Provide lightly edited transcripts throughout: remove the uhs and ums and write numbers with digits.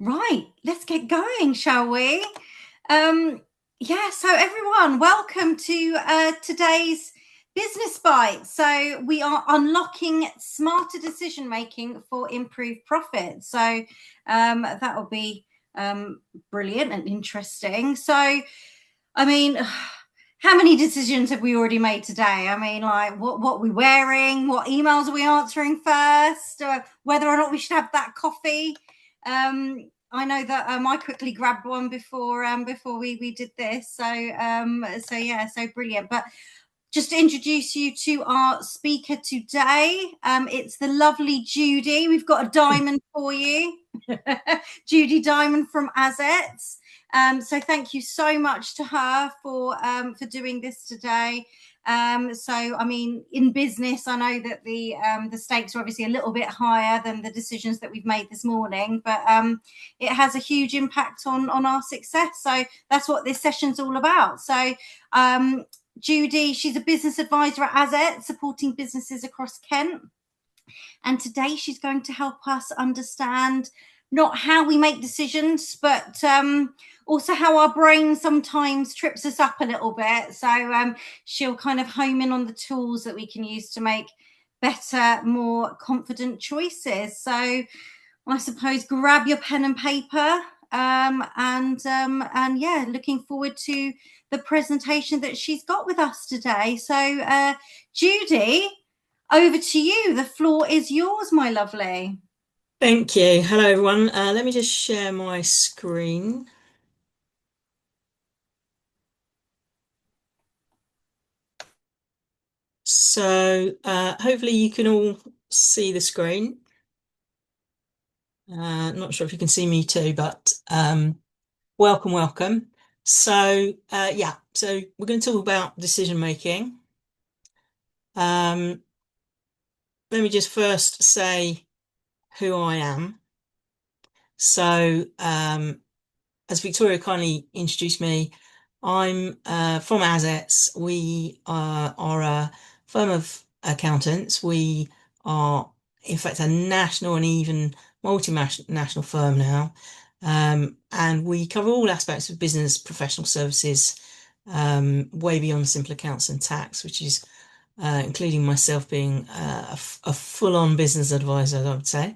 Right, let's get going, shall we? Um, yeah, so everyone, welcome to today's Business Bite. So we are unlocking smarter decision making for improved profit. So that will be brilliant and interesting. So, I mean, how many decisions have we already made today? I mean, like what we're wearing, what emails are we answering first, whether or not we should have that coffee. I know that I quickly grabbed one before we did this. So yeah, so brilliant. But just to introduce you to our speaker today, it's the lovely Judy. We've got a diamond for you, Judy Diamond from Azets. So thank you so much to her for doing this today. So I mean, in business, I know that the stakes are obviously a little bit higher than the decisions that we've made this morning, but it has a huge impact on our success. So that's what this session's all about. So Judy, she's a business advisor at Azets, supporting businesses across Kent. And today she's going to help us understand not how we make decisions, but also how our brain sometimes trips us up a little bit. So she'll kind of home in on the tools that we can use to make better, more confident choices. So I suppose grab your pen and paper, and yeah, looking forward to the presentation that she's got with us today. So Judy, over to you. The floor is yours, my lovely. Thank you. Hello, everyone. Let me just share my screen. So hopefully you can all see the screen. Not sure if you can see me too, but welcome. So yeah, so we're going to talk about decision making. Let me just first say who I am. So as Victoria kindly introduced me, I'm from Azets. We are a firm of accountants. We are, in fact, a national and even multinational firm now. And we cover all aspects of business professional services, way beyond simple accounts and tax, which is including myself being a full-on business advisor, I would say.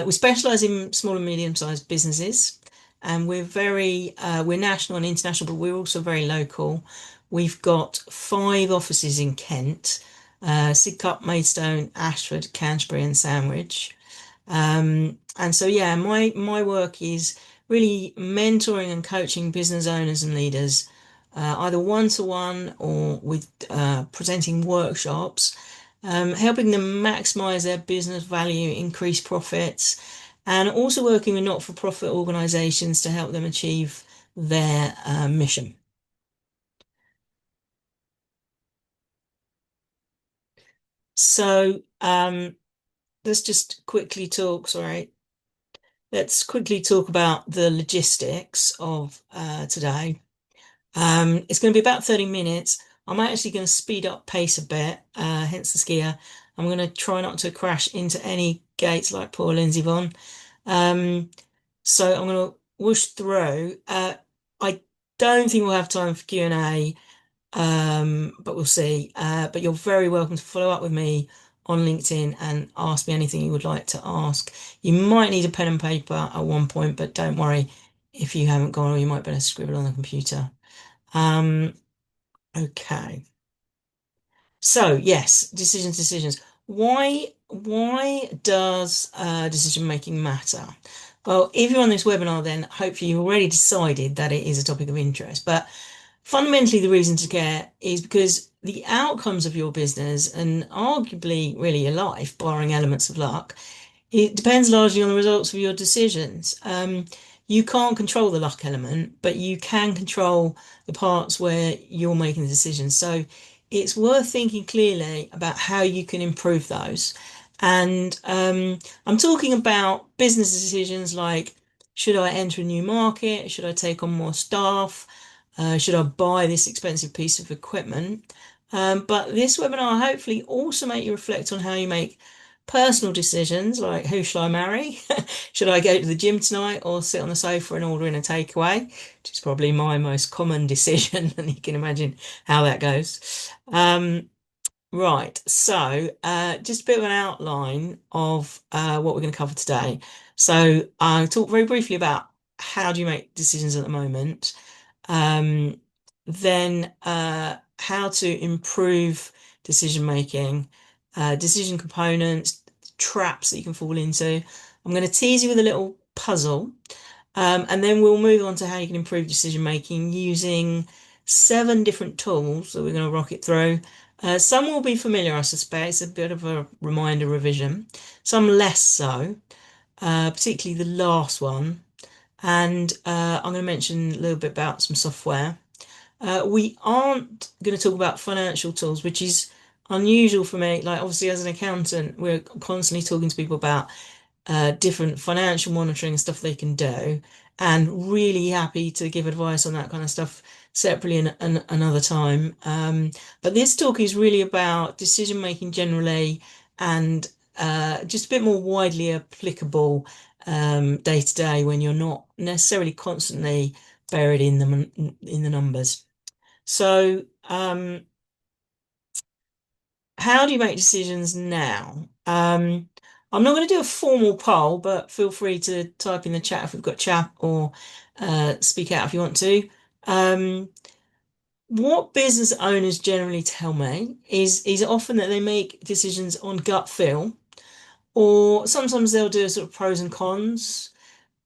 We specialise in small and medium-sized businesses, and we're national and international, but we're also very local. We've got 5 offices in Kent: Sidcup, Maidstone, Ashford, Canterbury, and Sandwich. And so yeah, my work is really mentoring and coaching business owners and leaders, either one-to-one or with presenting workshops, helping them maximize their business value, increase profits, and also working with not-for-profit organizations to help them achieve their mission. So let's just quickly talk, sorry, let's quickly talk about the logistics of today. It's going to be about 30 minutes. I'm actually going to speed up pace a bit, hence the skier. I'm going to try not to crash into any gates like poor Lindsay Vonn. So I'm going to whoosh through. I don't think we'll have time for Q&A, but we'll see. But you're very welcome to follow up with me on LinkedIn and ask me anything you would like to ask. You might need a pen and paper at one point, but don't worry if you haven't gone, or you might better scribble on the computer. Okay. So yes, decisions. Why does decision making matter? Well, if you're on this webinar, then hopefully you've already decided that it is a topic of interest. But fundamentally, the reason to care is because the outcomes of your business, and arguably really your life, barring elements of luck, it depends largely on the results of your decisions. You can't control the luck element, but you can control the parts where you're making the decisions. So it's worth thinking clearly about how you can improve those. And I'm talking about business decisions like, should I enter a new market? Should I take on more staff? Should I buy this expensive piece of equipment? But this webinar hopefully also make you reflect on how you make personal decisions like who shall I marry? Should I go to the gym tonight or sit on the sofa and order in a takeaway? Which is probably my most common decision, and you can imagine how that goes. Right, so just a bit of an outline of what we're going to cover today. So I'll talk very briefly about how do you make decisions at the moment, um, then how to improve decision making, decision components, traps that you can fall into. I'm going to tease you with a little puzzle, and then we'll move on to how you can improve decision making using 7 different tools that we're going to rock it through. Some will be familiar, I suspect. It's a bit of a reminder revision. Some less so, particularly the last one. And I'm going to mention a little bit about some software. We aren't going to talk about financial tools, which is unusual for me. Like, obviously, as an accountant, we're constantly talking to people about different financial monitoring and stuff they can do, and really happy to give advice on that kind of stuff separately another time. But this talk is really about decision making generally, and just a bit more widely applicable day to day when you're not necessarily constantly buried in the numbers. So, how do you make decisions now? I'm not going to do a formal poll, but feel free to type in the chat if we've got chat, or speak out if you want to. What business owners generally tell me is often that they make decisions on gut feel, or sometimes they'll do a sort of pros and cons.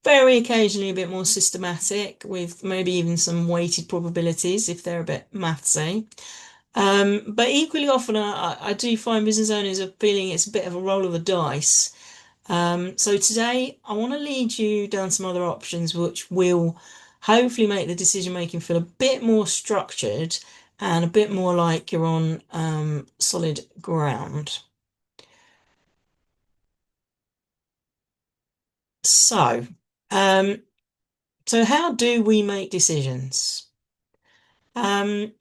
Very occasionally a bit more systematic with maybe even some weighted probabilities if they're a bit mathsy. But equally often, I do find business owners are feeling it's a bit of a roll of the dice. So today, I want to lead you down some other options which will hopefully make the decision making feel a bit more structured and a bit more like you're on solid ground. So, um, so how do we make decisions? Um,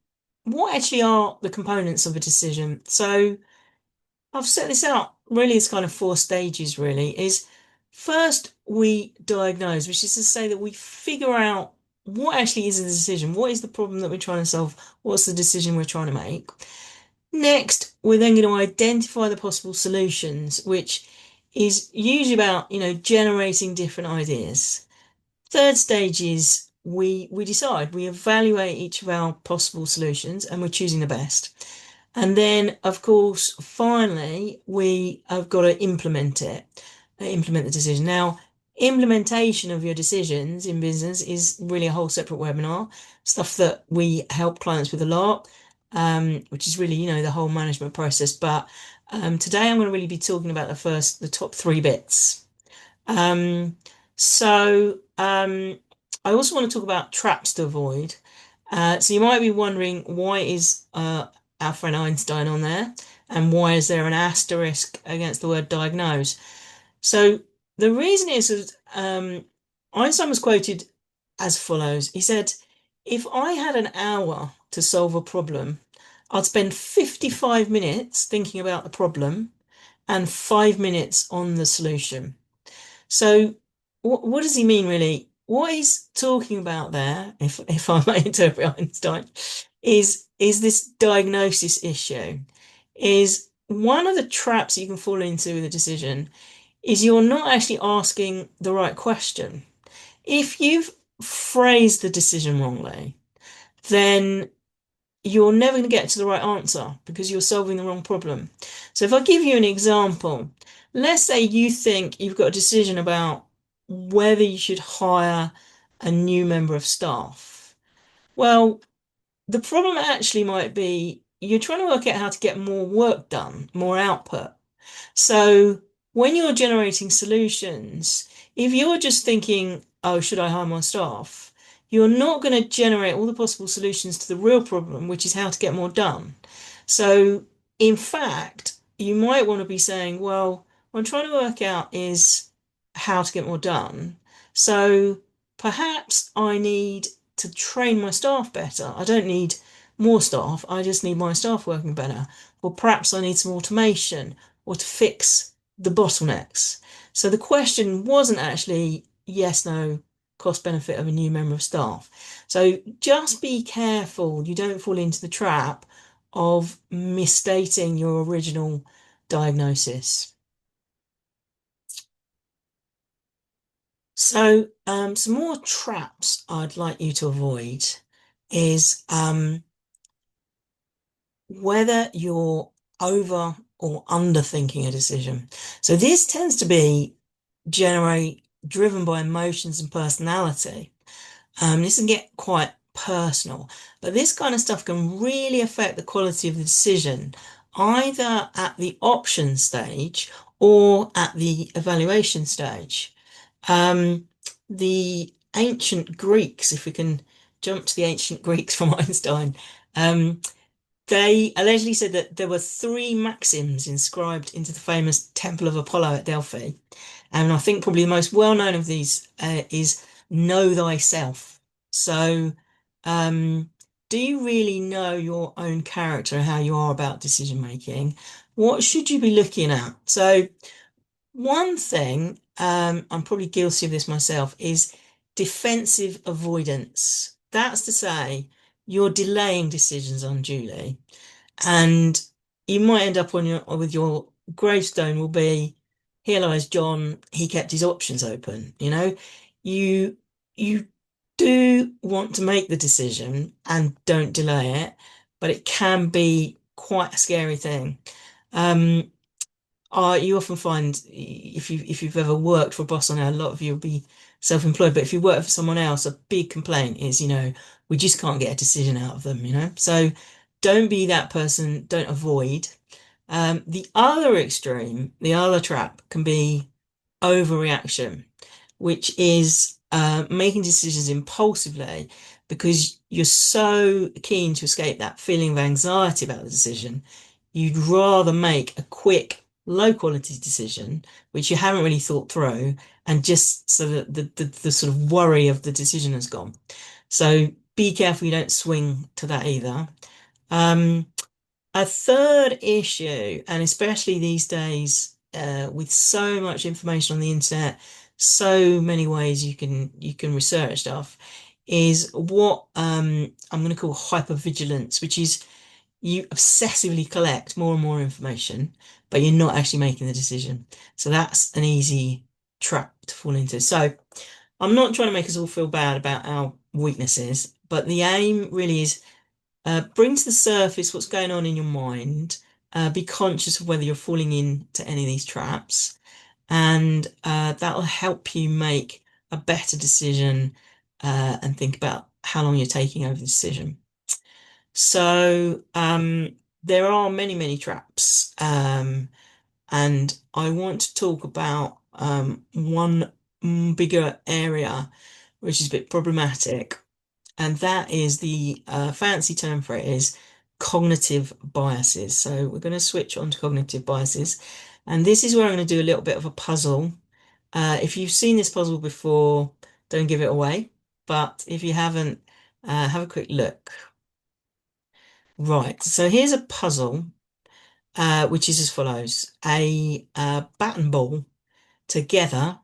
what actually are the components of a decision? So I've set this out really as kind of 4 stages, really. Is first we diagnose, which is to say that we figure out what actually is a decision, what is the problem that we're trying to solve, what's the decision we're trying to make. Next, we're then going to identify the possible solutions, which is usually about, generating different ideas. Third stage is we decide, we evaluate each of our possible solutions, and we're choosing the best. And then, of course, finally, we have got to implement it, implement the decision. Now, implementation of your decisions in business is really a whole separate webinar, stuff that we help clients with a lot, which is really, the whole management process. But today I'm going to really be talking about the top 3 bits. I also want to talk about traps to avoid. So you might be wondering, why is our friend Einstein on there, and why is there an asterisk against the word diagnose? So the reason is that Einstein was quoted as follows. He said, "If I had an hour to solve a problem, I'd spend 55 minutes thinking about the problem and 5 minutes on the solution." So what does he mean, really? What he's talking about there, if I may interpret Einstein, is this diagnosis issue. Is one of the traps you can fall into with a decision is you're not actually asking the right question. If you've phrased the decision wrongly, then you're never going to get to the right answer because you're solving the wrong problem. So if I give you an example, let's say you think you've got a decision about whether you should hire a new member of staff. Well, the problem actually might be you're trying to work out how to get more work done, more output. So when you're generating solutions, if you're just thinking, oh, should I hire more staff? You're not going to generate all the possible solutions to the real problem, which is how to get more done. So in fact, you might want to be saying, well, what I'm trying to work out is how to get more done. So perhaps I need to train my staff better. I don't need more staff. I just need my staff working better. Or perhaps I need some automation, or to fix the bottlenecks. So the question wasn't actually yes, no, cost benefit of a new member of staff. So just be careful you don't fall into the trap of misstating your original diagnosis. So some more traps I'd like you to avoid is whether you're over or underthinking a decision. So this tends to be generate driven by emotions and personality. This can get quite personal, but this kind of stuff can really affect the quality of the decision, either at the option stage or at the evaluation stage. Um, the ancient Greeks, if we can jump to the ancient Greeks from Einstein, um, they allegedly said that there were three maxims inscribed into the famous Temple of Apollo at Delphi. And I think probably the most well-known of these is know thyself. So, um, do you really know your own character and how you are about decision making? What should you be looking at? So, one thing, I'm probably guilty of this myself, is defensive avoidance. That's to say, you're delaying decisions unduly, and you might end up on your with your gravestone will be, here lies John, he kept his options open. You you do want to make the decision and don't delay it, but it can be quite a scary thing. Um, you often find if you've ever worked for a boss, I know a lot of you will be self-employed, but if you work for someone else, a big complaint is, we just can't get a decision out of them. So don't be that person, don't avoid. The other extreme, the other trap can be overreaction, which is making decisions impulsively because you're so keen to escape that feeling of anxiety about the decision. You'd rather make a quick, low quality decision, which you haven't really thought through, and just so that the sort of worry of the decision has gone. So be careful you don't swing to that either. Um, a third issue, and especially these days, with so much information on the internet, so many ways you can research stuff, is what I'm going to call hypervigilance, which is you obsessively collect more and more information, but you're not actually making the decision. So that's an easy trap to fall into. So I'm not trying to make us all feel bad about our weaknesses, but the aim really is bring to the surface what's going on in your mind. Be conscious of whether you're falling into any of these traps, and that will help you make a better decision and think about how long you're taking over the decision. So there are many, many traps, and I want to talk about one bigger area which is a bit problematic, and that is the fancy term for it is cognitive biases. So we're going to switch on to cognitive biases, and this is where I'm going to do a little bit of a puzzle. If you've seen this puzzle before, don't give it away, but if you haven't, have a quick look. Right, so here's a puzzle, which is as follows. A bat and ball together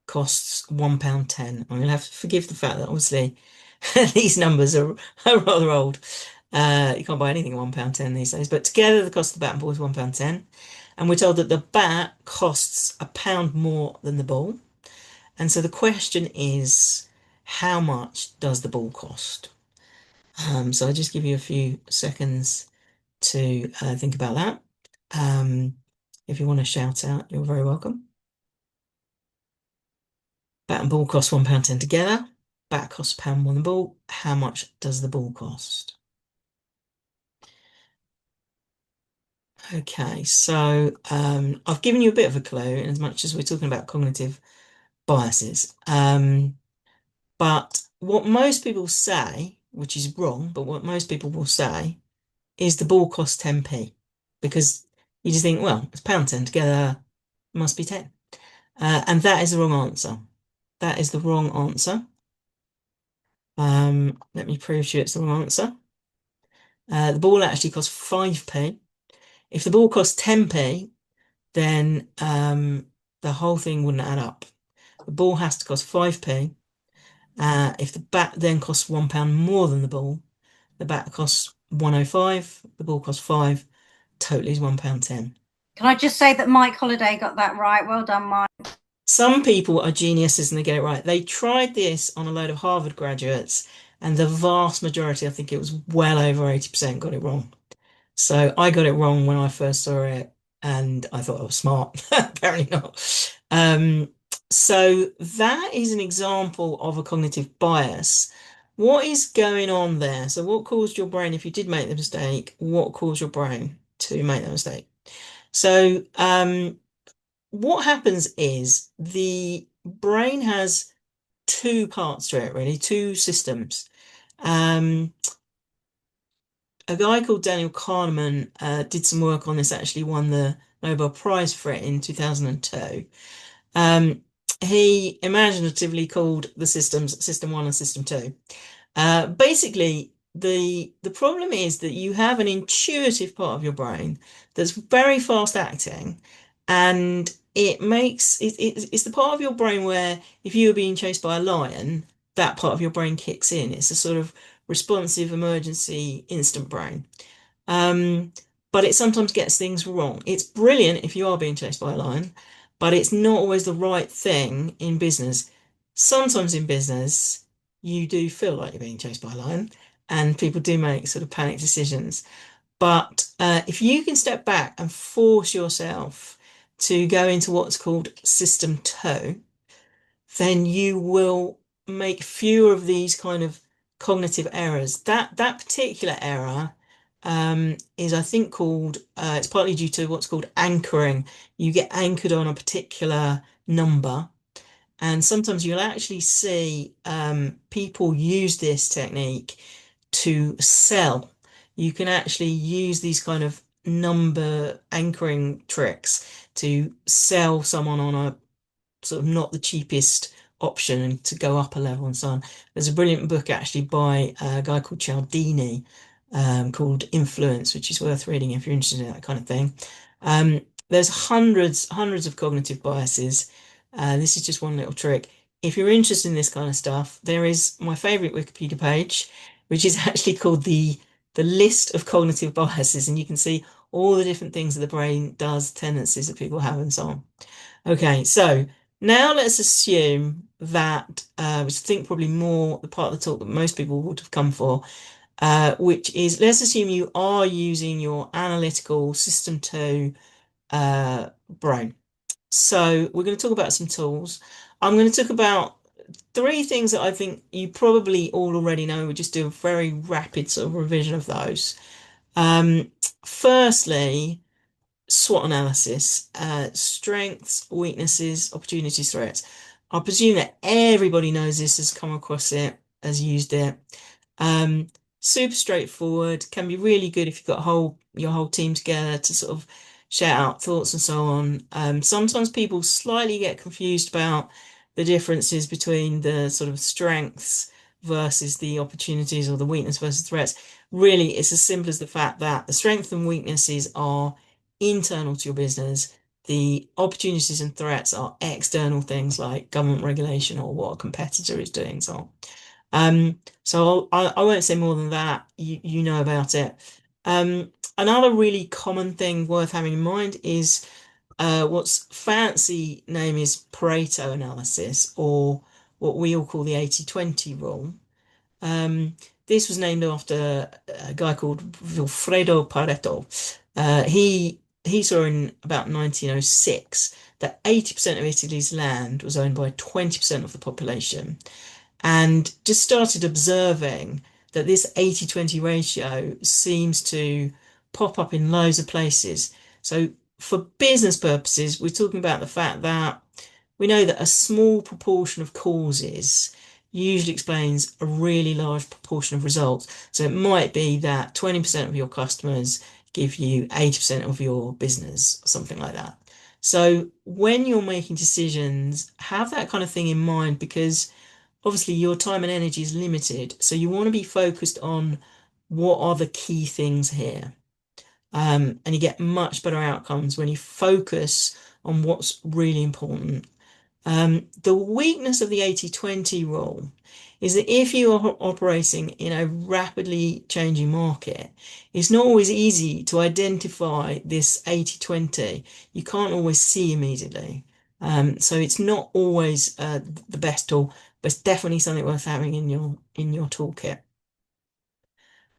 costs £1.10. I'm going to have to forgive the fact that obviously these numbers are rather old. You can't buy anything at £1.10 these days, but together the cost of the bat and ball is £1.10. And we're told that the bat costs £1 more than the ball. And so the question is, how much does the ball cost? So I'll just give you a few seconds to think about that. If you want to shout out, you're very welcome. Bat and ball cost £1.10 together. Bat costs £1 more than ball. How much does the ball cost? Okay, so I've given you a bit of a clue in as much as we're talking about cognitive biases. But what most people say, which is wrong, but what most people will say is the ball costs 10p because you just think, well, it's £1.10 together, must be 10. And that is the wrong answer. That is the wrong answer. Let me prove to you it's the wrong answer. The ball actually costs 5p. If the ball costs 10p, then the whole thing wouldn't add up. The ball has to cost 5p. If the bat then costs £1 more than the ball, the bat costs 105, the ball costs 5, total is £1.10. Can I just say that Mike Holliday got that right? Well done, Mike. Some people are geniuses and they get it right. They tried this on a load of Harvard graduates, and the vast majority, I think it was well over 80%, got it wrong. So I got it wrong when I first saw it, and I thought I was smart. Apparently not. So that is an example of a cognitive bias. What is going on there? So what caused your brain, if you did make the mistake, what caused your brain to make the mistake? So what happens is the brain has two parts to it, really, two systems. A guy called Daniel Kahneman did some work on this, actually won the Nobel Prize for it in 2002. He imaginatively called the systems System 1 and System 2. Basically, the problem is that you have an intuitive part of your brain that's very fast acting, and it's the part of your brain where if you were being chased by a lion, that part of your brain kicks in. It's a sort of responsive emergency instant brain. Um, but it sometimes gets things wrong. It's brilliant if you are being chased by a lion, but it's not always the right thing in business. Sometimes in business, you do feel like you're being chased by a lion, and people do make sort of panic decisions. But if you can step back and force yourself to go into what's called system two, then you will make fewer of these kind of cognitive errors. That particular error is, I think, called it's partly due to what's called anchoring. You get anchored on a particular number, and sometimes you'll actually see people use this technique to sell. You can actually use these kind of number anchoring tricks to sell someone on a sort of not the cheapest option and to go up a level and so on. There's a brilliant book actually by a guy called Cialdini called Influence, which is worth reading if you're interested in that kind of thing. There's hundreds of cognitive biases. This is just one little trick. If you're interested in this kind of stuff, there is my favorite Wikipedia page, which is actually called the list of cognitive biases, and you can see all the different things that the brain does, tendencies that people have, and so on. Okay, so now let's assume that, which I think probably more the part of the talk that most people would have come for, which is let's assume you are using your analytical system 2 brain. So we're going to talk about some tools. I'm going to talk about three things that I think you probably all already know. We'll just do a very rapid sort of revision of those. Firstly, SWOT analysis, strengths, weaknesses, opportunities, threats. I presume that everybody knows this, has come across it, has used it. Super straightforward, can be really good if you've got your whole team together to sort of shout out thoughts and so on. Sometimes people slightly get confused about the differences between the sort of strengths versus the opportunities, or the weakness versus threats. Really, it's as simple as the fact that the strengths and weaknesses are internal to your business. The opportunities and threats are external things like government regulation or what a competitor is doing. So I won't say more than that. You know about it. Another really common thing worth having in mind is what's fancy name is Pareto analysis, or what we all call the 80-20 rule. This was named after a guy called Vilfredo Pareto. He saw in about 1906 that 80% of Italy's land was owned by 20% of the population, and just started observing that this 80-20 ratio seems to pop up in loads of places. So for business purposes, we're talking about the fact that we know that a small proportion of causes usually explains a really large proportion of results. So it might be that 20% of your customers give you 80% of your business, or something like that. So when you're making decisions, have that kind of thing in mind, because obviously your time and energy is limited. So you want to be focused on what are the key things here. and you get much better outcomes when you focus on what's really important. The weakness of the 80/20 rule is that if you are operating in a rapidly changing market, it's not always easy to identify this 80/20. You can't always see immediately. So it's not always the best tool, but it's definitely something worth having in your toolkit.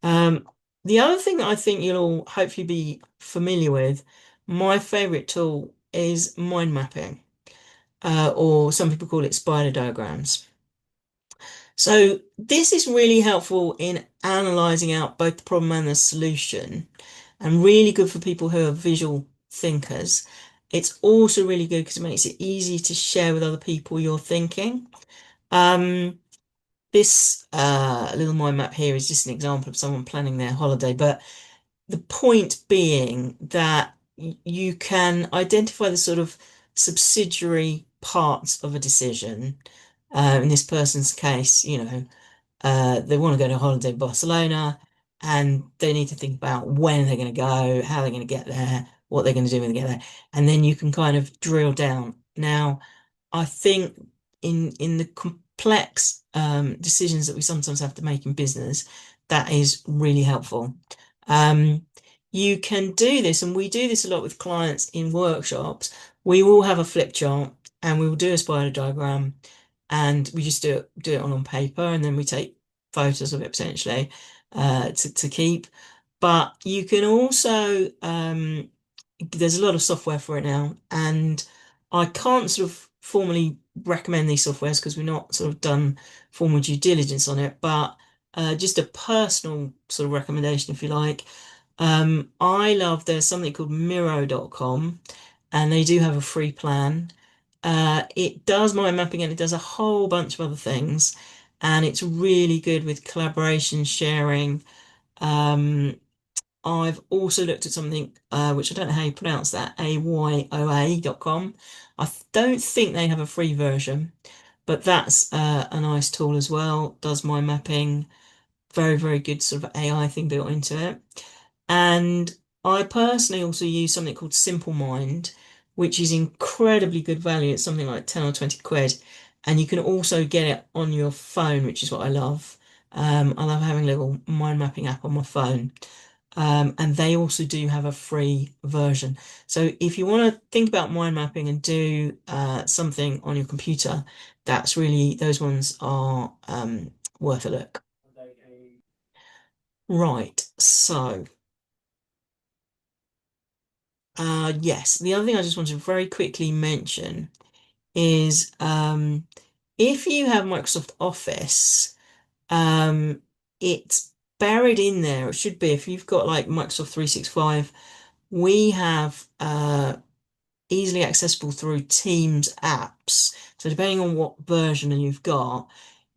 Um, the other thing that I think you'll all hopefully be familiar with, my favorite tool is mind mapping, or some people call it spider diagrams. So this is really helpful in analyzing out both the problem and the solution, and really good for people who are visual thinkers. It's also really good because it makes it easy to share with other people your thinking. Um, this little mind map here is just an example of someone planning their holiday, but the point being that you can identify the sort of subsidiary parts of a decision. In this person's case, they want to go to a holiday in Barcelona and they need to think about when they're going to go, how they're going to get there, what they're going to do when they get there. And then you can kind of drill down. Now, I think in the complex decisions that we sometimes have to make in business, that is really helpful. Um, you can do this, and we do this a lot with clients in workshops. We will have a flip chart and we will do a spider diagram, and we just do it on paper, and then we take photos of it potentially to keep. But you can also there's a lot of software for it now, and I can't sort of formally recommend these softwares because we're not sort of done formal due diligence on it, but just a personal sort of recommendation, if you like. I love, there's something called Miro.com, and they do have a free plan. It does mind mapping and it does a whole bunch of other things, and it's really good with collaboration, sharing. Um, I've also looked at something which I don't know how you pronounce that, AYOA.com. I don't think they have a free version, but that's a nice tool as well. Does mind mapping, very, very good sort of AI thing built into it. And I personally also use something called Simple Mind, which is incredibly good value. It's something like 10 or 20 quid. And you can also get it on your phone, which is what I love. I love having a little mind mapping app on my phone. And they also do have a free version. So if you want to think about mind mapping and do something on your computer, that's really, those ones are worth a look. Right, so yes, the other thing I just want to very quickly mention is if you have Microsoft Office, um, it's buried in there. It should be if you've got like Microsoft 365, we have easily accessible through Teams apps. So depending on what version you've got,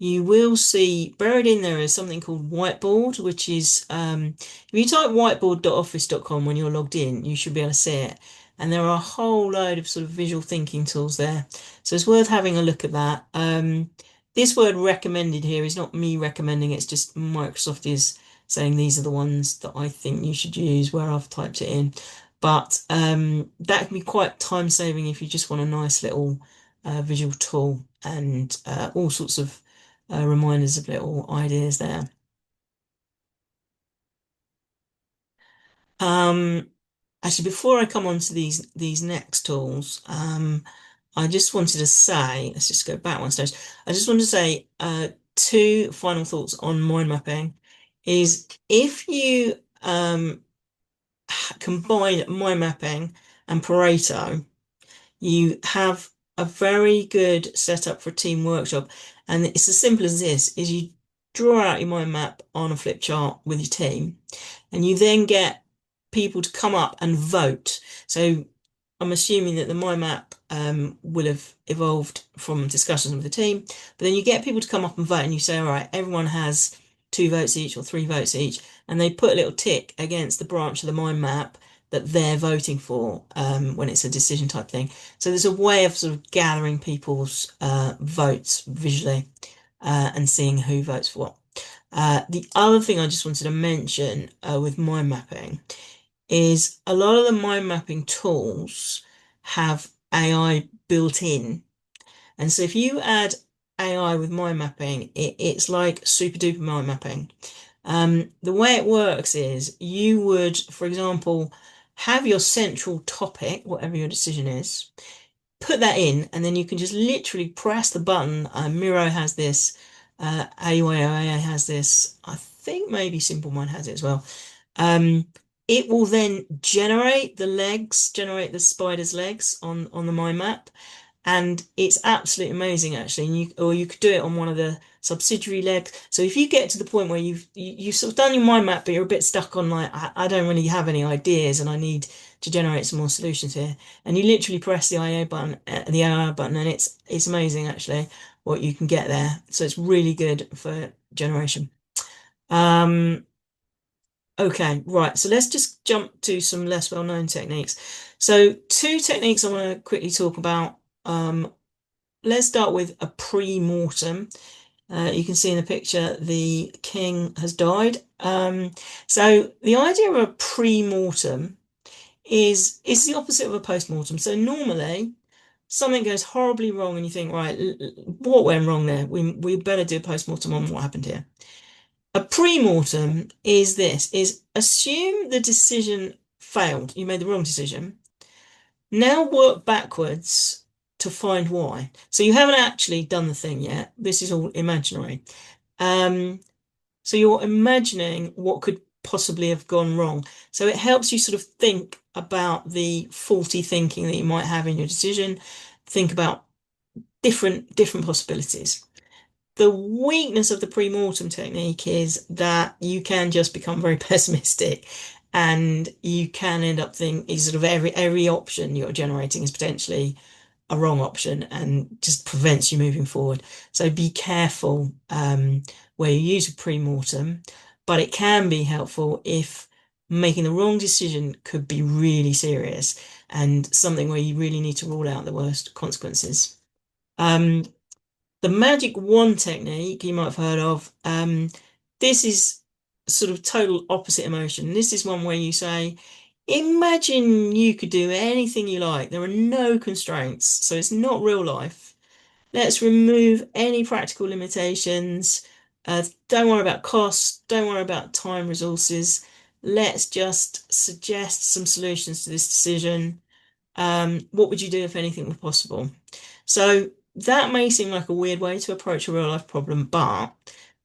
you will see buried in there is something called Whiteboard, which is if you type whiteboard.office.com when you're logged in, you should be able to see it. And there are a whole load of sort of visual thinking tools there. So it's worth having a look at that. This word recommended here is not me recommending, it's just Microsoft is saying these are the ones that I think you should use where I've typed it in. But that can be quite time saving if you just want a nice little visual tool, and all sorts of reminders of little ideas there. Um, Actually, before I come on to these next tools, I just wanted to say, let's just go back one stage. I just wanted to say two final thoughts on mind mapping is if you combine mind mapping and Pareto, you have a very good setup for a team workshop. And it's as simple as this, is you draw out your mind map on a flip chart with your team, and you then get people to come up and vote. So I'm assuming that the mind map will have evolved from discussions with the team, but then you get people to come up and vote, and you say, all right, everyone has 2 votes each or 3 votes each, and they put a little tick against the branch of the mind map that they're voting for when it's a decision type thing. So there's a way of sort of gathering people's votes visually and seeing who votes for what. The other thing I just wanted to mention with mind mapping is a lot of the mind mapping tools have AI built in. And so if you add AI with mind mapping, it's like super duper mind mapping. The way it works is you would, for example, have your central topic, whatever your decision is, put that in, and then you can just literally press the button. Miro has this, AUAA has this, I think maybe Simple Mind has it as well. Um, it will then generate the spider's legs on the mind map, and it's absolutely amazing actually. And or you could do it on one of the subsidiary legs. So if you get to the point where you've sort of done your mind map, but you're a bit stuck on like I don't really have any ideas, and I need to generate some more solutions here, and you literally press the AI button, and it's amazing actually what you can get there. So it's really good for generation. Um, Okay, right. So let's just jump to some less well-known techniques. So two techniques I want to quickly talk about. Let's start with a pre-mortem. You can see in the picture the king has died. So the idea of a pre-mortem is the opposite of a post-mortem. So normally something goes horribly wrong and you think, right, what went wrong there? We better do a post-mortem on what happened here. A pre-mortem is assume the decision failed, you made the wrong decision. Now work backwards to find why. So you haven't actually done the thing yet. This is all imaginary. Um, so you're imagining what could possibly have gone wrong. So it helps you sort of think about the faulty thinking that you might have in your decision, think about different possibilities. The weakness of the pre-mortem technique is that you can just become very pessimistic, and you can end up thinking sort of every option you're generating is potentially a wrong option and just prevents you moving forward. So be careful where you use a pre-mortem, but it can be helpful if making the wrong decision could be really serious and something where you really need to rule out the worst consequences. Um, the magic wand technique you might have heard of. This is sort of total opposite emotion. This is one where you say, imagine you could do anything you like. There are no constraints, so it's not real life. Let's remove any practical limitations. Don't worry about costs. Don't worry about time, resources. Let's just suggest some solutions to this decision. What would you do if anything were possible? So that may seem like a weird way to approach a real life problem, but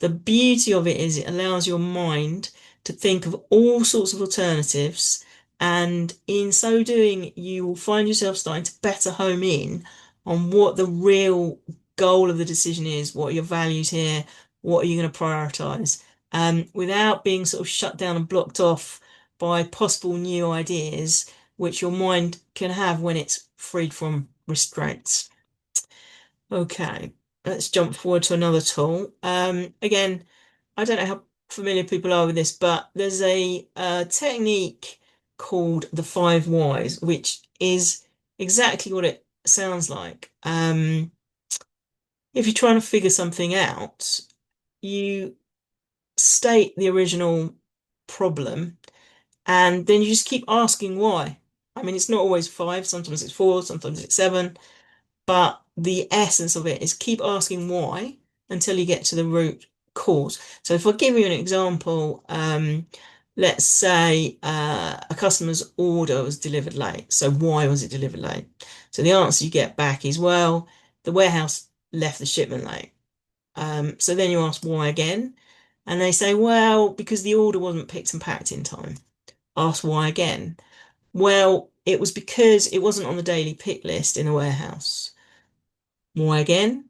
the beauty of it is it allows your mind to think of all sorts of alternatives. And in so doing, you will find yourself starting to better home in on what the real goal of the decision is, what are your values here, what are you going to prioritize, without being sort of shut down and blocked off by possible new ideas which your mind can have when it's freed from restraints. Okay, let's jump forward to another tool. Again, I don't know how familiar people are with this, but there's a technique called the 5 whys, which is exactly what it sounds like. If you're trying to figure something out, you state the original problem, and then you just keep asking why. I mean, it's not always 5, sometimes it's 4, sometimes it's 7, but the essence of it is keep asking why until you get to the root cause. So if I give you an example, let's say a customer's order was delivered late. So why was it delivered late? So the answer you get back is, well, the warehouse left the shipment late. So then you ask why again, and they say, well, because the order wasn't picked and packed in time. Ask why again. Well, it was because it wasn't on the daily pick list in the warehouse. Why again?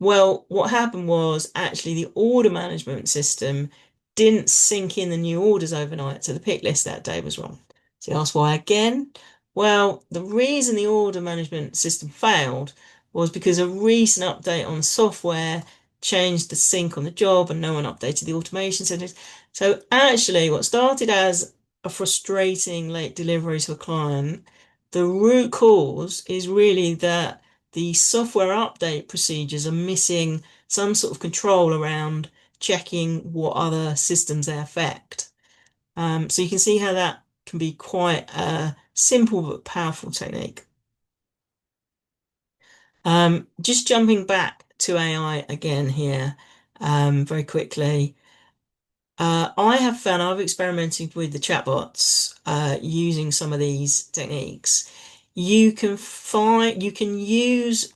Well, what happened was actually the order management system didn't sync in the new orders overnight, so the pick list that day was wrong. So you ask why again? Well, the reason the order management system failed was because a recent update on software changed the sync on the job and no one updated the automation settings. So actually, what started as a frustrating late delivery to a client, the root cause is really that the software update procedures are missing some sort of control around checking what other systems they affect. So you can see how that can be quite a simple but powerful technique. Just jumping back to AI again here, very quickly. I have found I've experimented with the chatbots using some of these techniques. You can use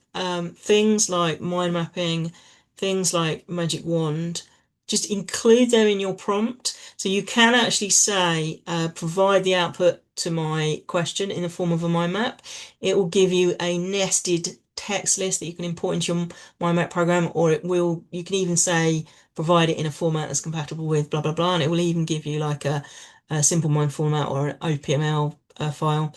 things like mind mapping, things like magic wand, just include them in your prompt. So you can actually say, provide the output to my question in the form of a mind map. It will give you a nested text list that you can import into your mind map program, or you can even say, provide it in a format that's compatible with blah blah blah, and it will even give you like a simple mind format or an OPML file.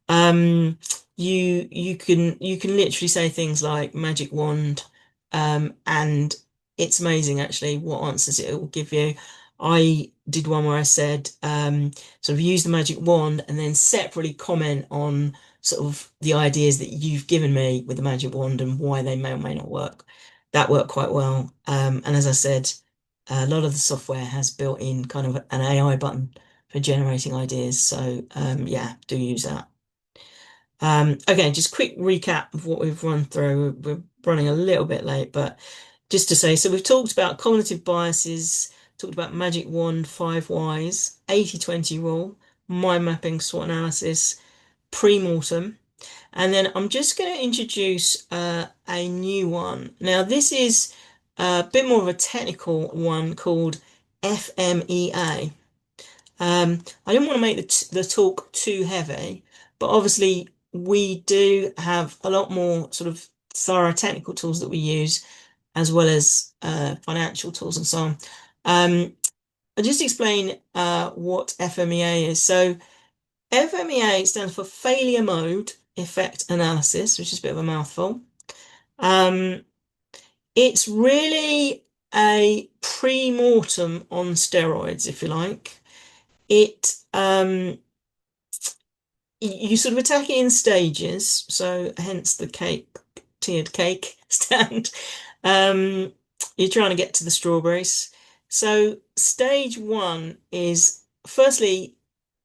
Um, you can literally say things like magic wand, and it's amazing actually what answers it will give you. I did one where I said sort of use the magic wand and then separately comment on sort of the ideas that you've given me with the magic wand and why they may or may not work. That worked quite well. And as I said, a lot of the software has built in kind of an AI button for generating ideas. So yeah, do use that. Okay, just quick recap of what we've run through. We're running a little bit late, but just to say, so we've talked about cognitive biases, talked about magic wand, 5 whys, 80/20 rule, mind mapping, SWOT analysis, pre-mortem. And then I'm just going to introduce a new one. Now, this is a bit more of a technical one called FMEA. I didn't want to make the talk too heavy, but obviously we do have a lot more sort of thorough technical tools that we use, as well as financial tools and so on. I'll just explain what FMEA is. So FMEA stands for Failure Mode Effect Analysis, which is a bit of a mouthful. Um, it's really a pre-mortem on steroids, if you like. It you sort of attack it in stages, so hence the tiered cake stand. Um, you're trying to get to the strawberries. So stage one is firstly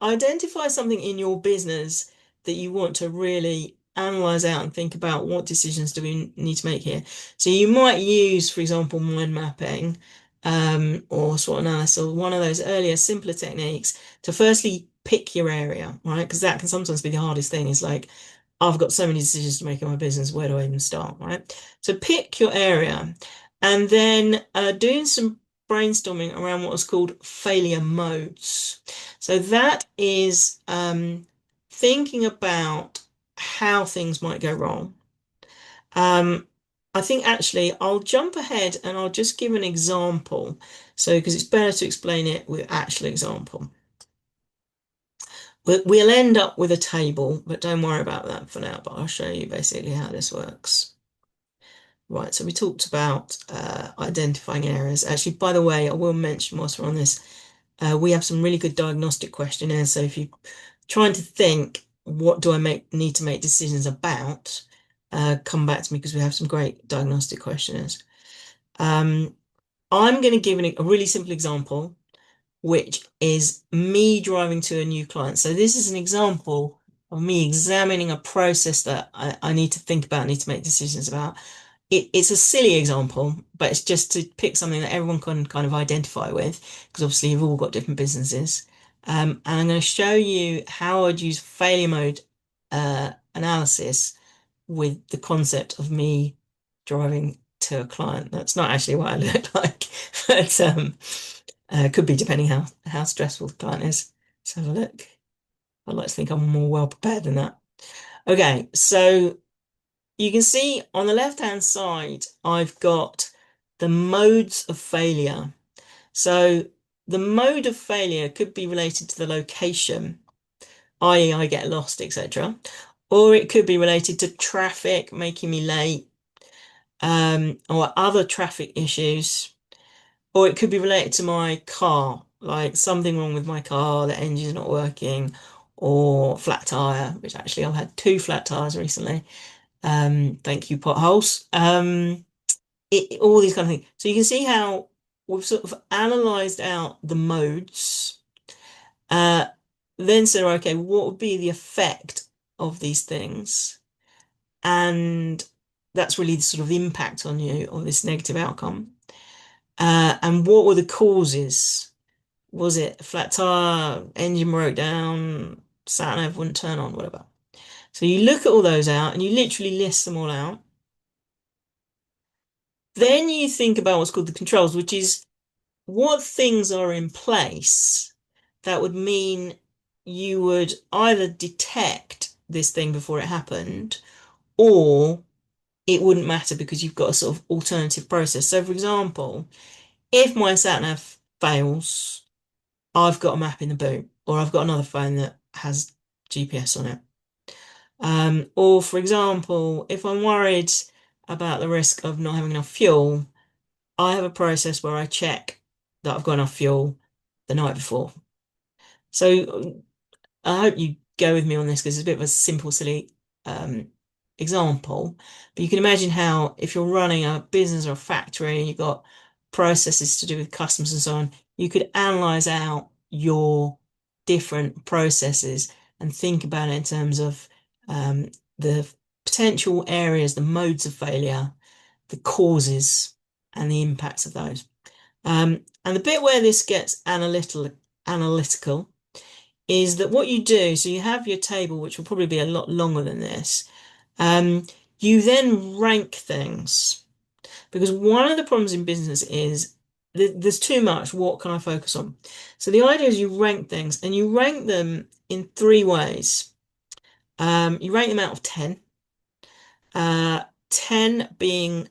identify something in your business that you want to really analyze out and think about what decisions do we need to make here. So you might use, for example, mind mapping, or SWOT analysis, or one of those earlier, simpler techniques to firstly pick your area, right? Because that can sometimes be the hardest thing. Is like, I've got so many decisions to make in my business. Where do I even start, right? So pick your area, and then doing some brainstorming around what's called failure modes. So that is thinking about how things might go wrong. Um, I think actually I'll jump ahead and I'll just give an example. So, because it's better to explain it with actual example. We'll end up with a table, but don't worry about that for now, but I'll show you basically how this works. Right, so we talked about identifying areas. Actually, by the way, I will mention whilst we're on this, we have some really good diagnostic questionnaires. So if you're trying to think, what do I need to make decisions about, come back to me because we have some great diagnostic questionnaires. I'm going to give a really simple example, which is me driving to a new client. So this is an example of me examining a process that I need to think about, need to make decisions about. It's a silly example, but it's just to pick something that everyone can kind of identify with, because obviously you've all got different businesses. And I'm going to show you how I'd use failure mode analysis with the concept of me driving to a client. That's not actually what I look like, but could be depending how stressful the client is. Let's have a look. I'd like to think I'm more well prepared than that. Okay, so you can see on the left-hand side, I've got the modes of failure. So the mode of failure could be related to the location, i.e. I get lost, etc. Or it could be related to traffic making me late, or other traffic issues. Or it could be related to my car, like something wrong with my car, the engine's not working, or flat tire, which actually I've had 2 flat tires recently. Thank you, potholes. All these kind of things. So you can see how we've sort of analysed out the modes. Uh, then said, okay, what would be the effect of these things? And that's really the sort of impact on you of this negative outcome. And what were the causes? Was it a flat tire, engine broke down, sat nav wouldn't turn on, whatever. So you look at all those out and you literally list them all out. Then you think about what's called the controls, which is what things are in place that would mean you would either detect this thing before it happened, or it wouldn't matter because you've got a sort of alternative process. So, for example, if my sat nav fails, I've got a map in the boot, or I've got another phone that has GPS on it. Or, for example, if I'm worried about the risk of not having enough fuel, I have a process where I check that I've got enough fuel the night before. So I hope you go with me on this because it's a bit of a simple, silly example. But you can imagine how if you're running a business or a factory and you've got processes to do with customers and so on, you could analyze out your different processes and think about it in terms of the potential areas, the modes of failure, the causes, and the impacts of those. And the bit where this gets analytical is that what you do, so you have your table, which will probably be a lot longer than this. Um, you then rank things because one of the problems in business is there's too much. What can I focus on? So the idea is you rank things and you rank them in three ways. You rank them out of 10, 10 being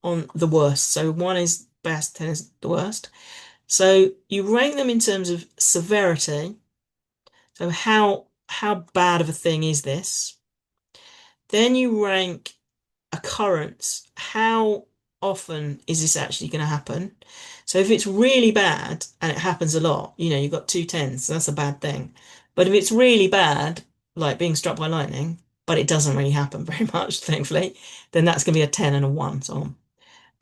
on the worst. So one is best, 10 is the worst. So you rank them in terms of severity. So how bad of a thing is this? Then you rank occurrence. How often is this actually going to happen? So if it's really bad and it happens a lot, you've got two tens, so that's a bad thing. But if it's really bad, like being struck by lightning, but it doesn't really happen very much, thankfully, then that's going to be a 10 and a 1, so on.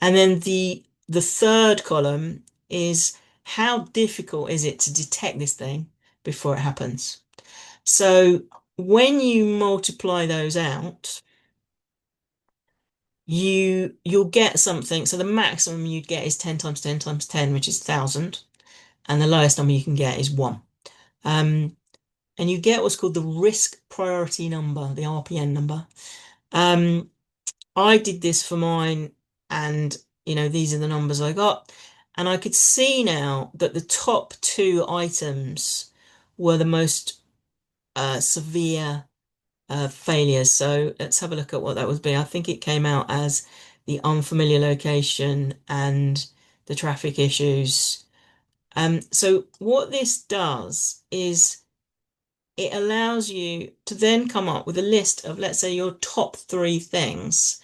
And then the third column is how difficult is it to detect this thing before it happens? So when you multiply those out, you'll get something. So the maximum you'd get is 10 times 10 times 10, which is 1,000. And the lowest number you can get is 1. And you get what's called the risk priority number, the RPN number. I did this for mine, and these are the numbers I got. And I could see now that the top two items were the most severe failures. So let's have a look at what that would be. I think it came out as the unfamiliar location and the traffic issues. So what this does is it allows you to then come up with a list of, let's say, your top three things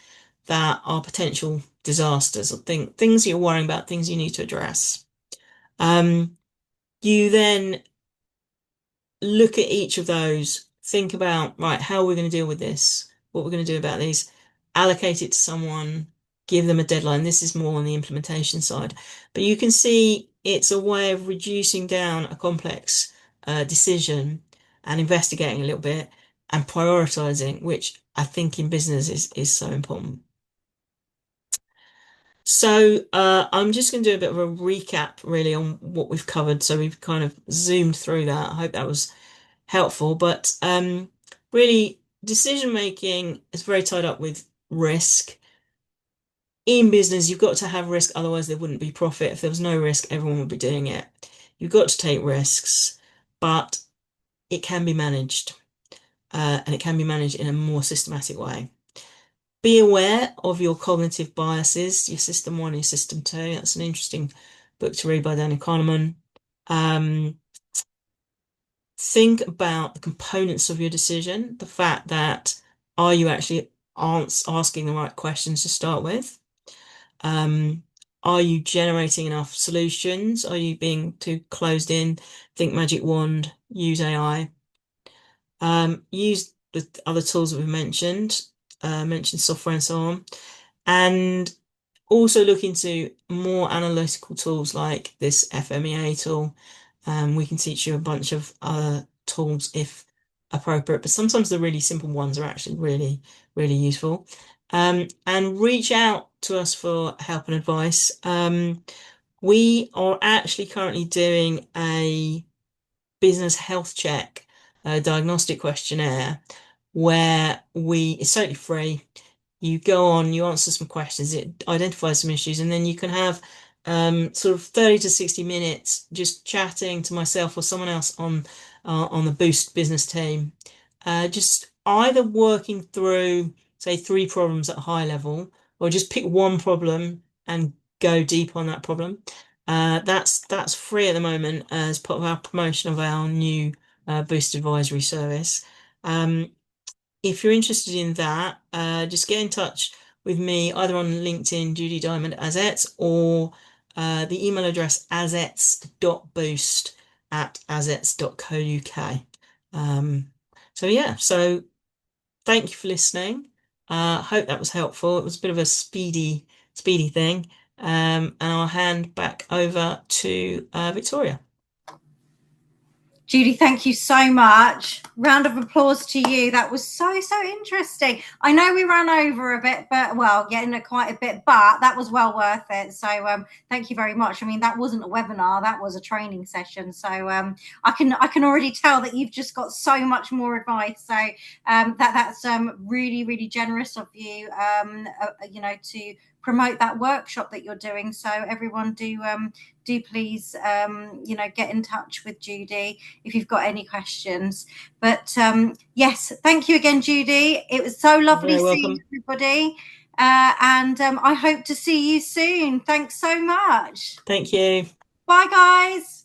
that are potential disasters or things you're worrying about, things you need to address. You then look at each of those, think about, right, how are we going to deal with this? What we're going to do about these, allocate it to someone, give them a deadline. This is more on the implementation side. But you can see it's a way of reducing down a complex decision and investigating a little bit and prioritizing, which I think in business is so important. So I'm just going to do a bit of a recap really on what we've covered. So we've kind of zoomed through that. I hope that was helpful, but really decision making is very tied up with risk. In business, you've got to have risk, otherwise there wouldn't be profit. If there was no risk, everyone would be doing it. You've got to take risks, but it can be managed, and it can be managed in a more systematic way. Be aware of your cognitive biases, your system one and your system two. That's an interesting book to read by Daniel Kahneman. Think about the components of your decision, the fact that are you actually asking the right questions to start with? Are you generating enough solutions? Are you being too closed in? Think magic wand, use AI. Use the other tools that we've mentioned software and so on. And also look into more analytical tools like this FMEA tool. We can teach you a bunch of other tools if appropriate, but sometimes the really simple ones are actually really, really useful. And reach out to us for help and advice. We are actually currently doing a business health check, diagnostic questionnaire, where it's totally free. You go on, you answer some questions, it identifies some issues, and then you can have sort of 30 to 60 minutes just chatting to myself or someone else on the Boost business team, just either working through, say, 3 problems at a high level, or just pick one problem and go deep on that problem. That's free at the moment as part of our promotion of our new Boost advisory service. If you're interested in that, just get in touch with me either on LinkedIn, Judy Diamond Azets, or the email address azets.boost@azets.co.uk. So yeah, so thank you for listening. Hope that was helpful. It was a bit of a speedy thing. And I'll hand back over to Victoria. Judy, thank you so much. Round of applause to you. That was so interesting. I know we ran over a bit, but quite a bit, but that was well worth it. So thank you very much. I mean, that wasn't a webinar, that was a training session. So I can already tell that you've just got so much more advice. So that's really generous of you, to promote that workshop that you're doing. So everyone do please get in touch with Judy if you've got any questions. But yes, thank you again, Judy. It was so lovely seeing everybody, and I hope to see you soon. Thanks so much. Thank you. Bye, guys.